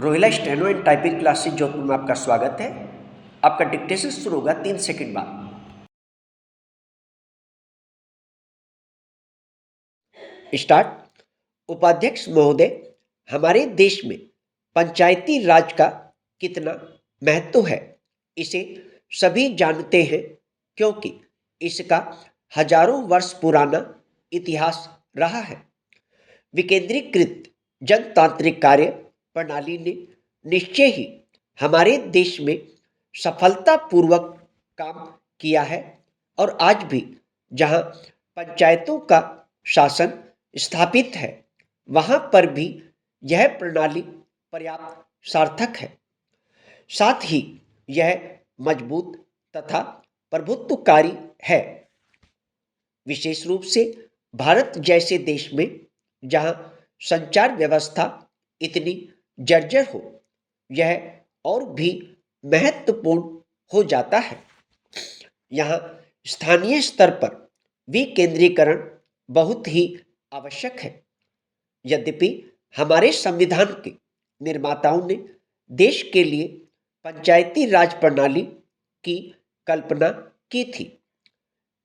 Rohilla steno and typing classes Jodhpur में आपका स्वागत है। आपका डिक्टेशन शुरू होगा 3 सेकंड बाद। स्टार्ट। उपाध्यक्ष महोदय, हमारे देश में पंचायती राज का कितना महत्व है इसे सभी जानते हैं, क्योंकि इसका हजारों वर्ष पुराना इतिहास रहा है। विकेंद्रीकृत जनतांत्रिक कार्य प्रणाली ने निश्चय ही हमारे देश में सफलतापूर्वक काम किया है और आज भी जहां पंचायतों का शासन स्थापित है, वहां पर भी यह प्रणाली पर्याप्त सार्थक है। साथ ही यह मजबूत तथा प्रभुत्वकारी है, विशेष रूप से भारत जैसे देश में जहां संचार व्यवस्था इतनी जर्जर हो, यह और भी महत्वपूर्ण हो जाता है। यहाँ स्थानीय स्तर पर विकेंद्रीकरण बहुत ही आवश्यक है। यद्यपि हमारे संविधान के निर्माताओं ने देश के लिए पंचायती राज प्रणाली की कल्पना की थी,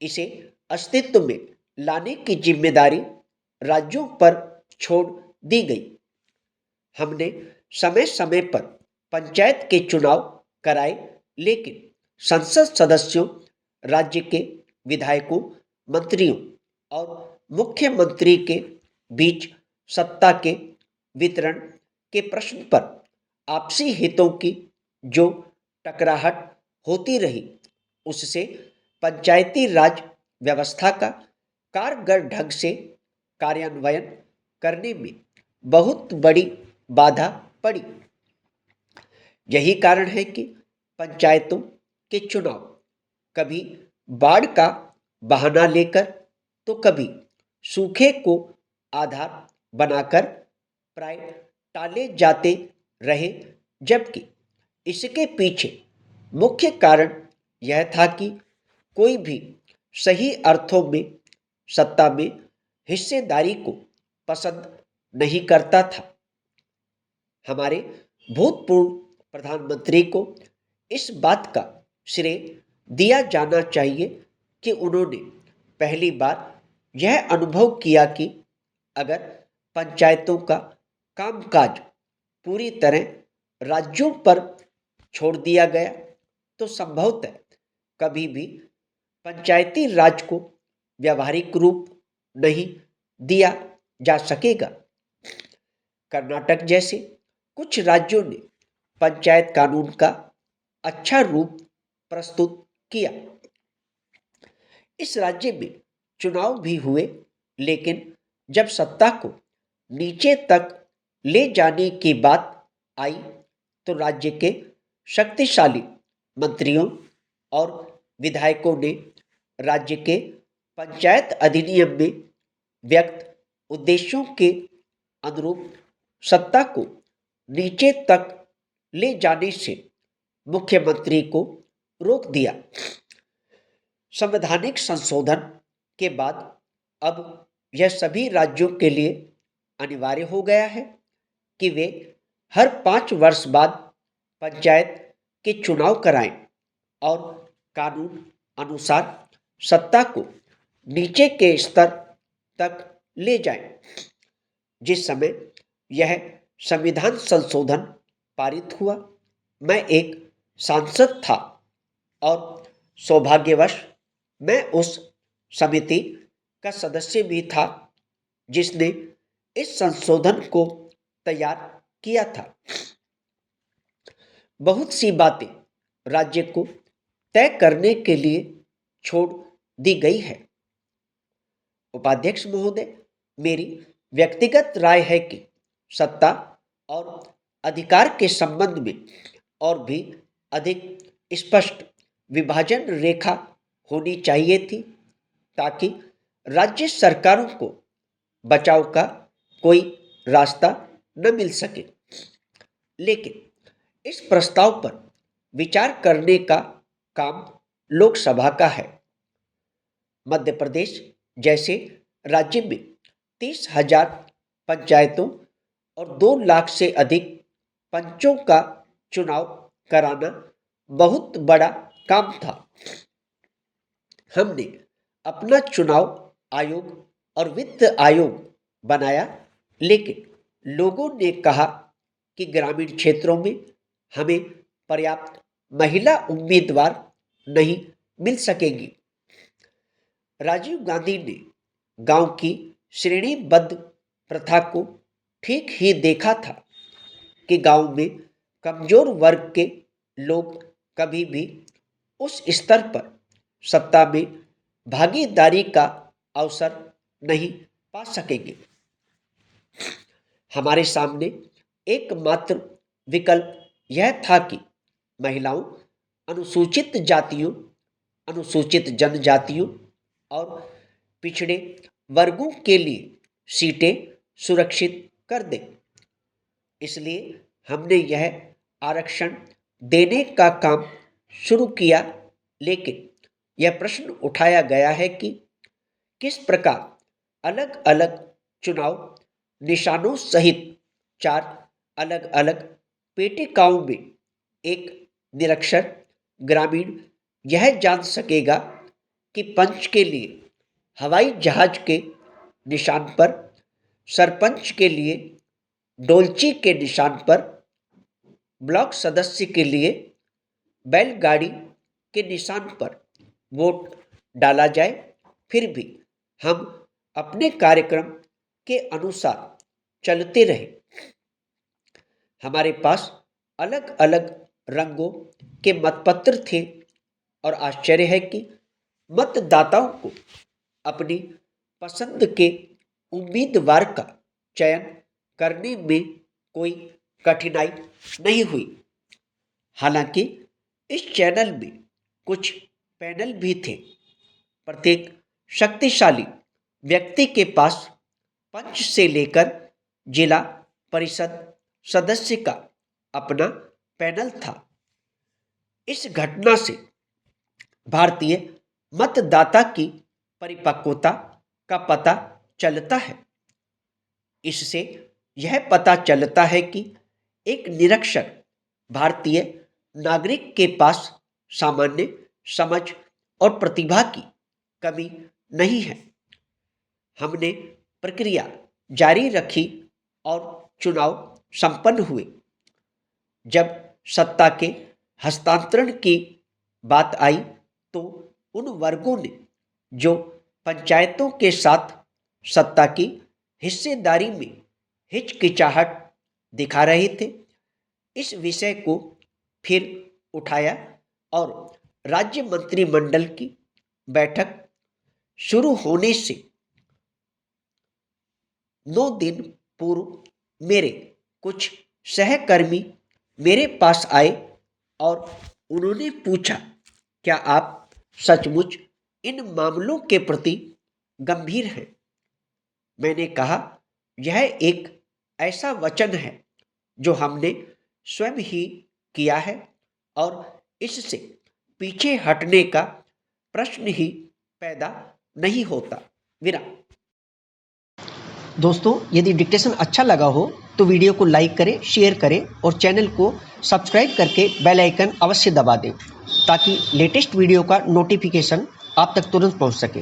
इसे अस्तित्व में लाने की जिम्मेदारी राज्यों पर छोड़ दी गई। हमने समय समय पर पंचायत के चुनाव कराए, लेकिन संसद सदस्यों, राज्य के विधायकों, मंत्रियों और मुख्यमंत्री के बीच सत्ता के वितरण के प्रश्न पर आपसी हितों की जो टकराहट होती रही, उससे पंचायती राज व्यवस्था का कारगर ढंग से कार्यान्वयन करने में बहुत बड़ी बाधा पड़ी। यही कारण है कि पंचायतों के चुनाव कभी बाढ़ का बहाना लेकर तो कभी सूखे को आधार बनाकर प्राय टाले जाते रहे, जबकि इसके पीछे मुख्य कारण यह था कि कोई भी सही अर्थों में सत्ता में हिस्सेदारी को पसंद नहीं करता था। हमारे भूतपूर्व प्रधानमंत्री को इस बात का श्रेय दिया जाना चाहिए कि उन्होंने पहली बार यह अनुभव किया कि अगर पंचायतों का कामकाज पूरी तरह राज्यों पर छोड़ दिया गया तो संभवतः कभी भी पंचायती राज को व्यावहारिक रूप नहीं दिया जा सकेगा। कर्नाटक जैसे कुछ राज्यों ने पंचायत कानून का अच्छा रूप प्रस्तुत किया। इस राज्य में चुनाव भी हुए, लेकिन जब सत्ता को नीचे तक ले जाने की बात आई तो राज्य के शक्तिशाली मंत्रियों और विधायकों ने राज्य के पंचायत अधिनियम में व्यक्त उद्देश्यों के अनुरूप सत्ता को नीचे तक ले जाने से मुख्यमंत्री को रोक दिया। संवैधानिक संशोधन के बाद अब यह सभी राज्यों के लिए अनिवार्य हो गया है कि वे हर 5 वर्ष बाद पंचायत के चुनाव कराएं और कानून अनुसार सत्ता को नीचे के स्तर तक ले जाएं। जिस समय यह संविधान संशोधन पारित हुआ, मैं एक सांसद था और सौभाग्यवश मैं उस समिति का सदस्य भी था जिसने इस संशोधन को तैयार किया था। बहुत सी बातें राज्य को तय करने के लिए छोड़ दी गई है। उपाध्यक्ष महोदय, मेरी व्यक्तिगत राय है कि सत्ता और अधिकार के संबंध में और भी अधिक स्पष्ट विभाजन रेखा होनी चाहिए थी, ताकि राज्य सरकारों को बचाव का कोई रास्ता न मिल सके। लेकिन इस प्रस्ताव पर विचार करने का काम लोकसभा का है। मध्य प्रदेश जैसे राज्य में 30,000 पंचायतों और 2 लाख से अधिक पंचों का चुनाव कराना बहुत बड़ा काम था। हमने अपना चुनाव आयोग और वित्त आयोग बनाया, लेकिन लोगों ने कहा कि ग्रामीण क्षेत्रों में हमें पर्याप्त महिला उम्मीदवार नहीं मिल सकेंगी। राजीव गांधी ने गांव की श्रेणीबद्ध प्रथा को ठीक ही देखा था कि गांव में कमजोर वर्ग के लोग कभी भी उस स्तर पर सत्ता में भागीदारी का अवसर नहीं पा सकेंगे। हमारे सामने एकमात्र विकल्प यह था कि महिलाओं, अनुसूचित जातियों, अनुसूचित जनजातियों और पिछड़े वर्गों के लिए सीटें सुरक्षित कर दें। इसलिए हमने यह आरक्षण देने का काम शुरू किया, लेकिन यह प्रश्न उठाया गया है कि किस प्रकार अलग अलग चुनाव निशानों सहित 4 अलग अलग पेटिकाओं में एक निरक्षर ग्रामीण यह जान सकेगा कि पंच के लिए हवाई जहाज के निशान पर, सरपंच के लिए डोलची के निशान पर, ब्लॉक सदस्य के लिए बैलगाड़ी के निशान पर वोट डाला जाए। फिर भी हम अपने कार्यक्रम के अनुसार चलते रहे। हमारे पास अलग अलग रंगों के मतपत्र थे और आश्चर्य है कि मतदाताओं को अपनी पसंद के उम्मीदवार का चयन करने में कोई कठिनाई नहीं हुई। हालांकि इस चैनल में कुछ पैनल भी थे। प्रत्येक शक्तिशाली व्यक्ति के पास पंच से लेकर जिला परिषद सदस्य का अपना पैनल था। इस घटना से भारतीय मतदाता की परिपक्वता का पता चलता है। इससे यह पता चलता है कि एक निरक्षर भारतीय नागरिक के पास सामान्य समझ और प्रतिभा की कमी नहीं है। हमने प्रक्रिया जारी रखी और चुनाव संपन्न हुए। जब सत्ता के हस्तांतरण की बात आई तो उन वर्गों ने जो पंचायतों के साथ सत्ता की हिस्सेदारी में हिचकिचाहट दिखा रहे थे, इस विषय को फिर उठाया और राज्य मंत्रिमंडल की बैठक शुरू होने से 9 दिन पूर्व मेरे कुछ सहकर्मी मेरे पास आए और उन्होंने पूछा, क्या आप सचमुच इन मामलों के प्रति गंभीर हैं? मैंने कहा, यह एक ऐसा वचन है जो हमने स्वयं ही किया है और इससे पीछे हटने का प्रश्न ही पैदा नहीं होता। विराम। दोस्तों, यदि डिक्टेशन अच्छा लगा हो तो वीडियो को लाइक करें, शेयर करें और चैनल को सब्सक्राइब करके बेल आइकन अवश्य दबा दें ताकि लेटेस्ट वीडियो का नोटिफिकेशन आप तक तुरंत पहुंच सके।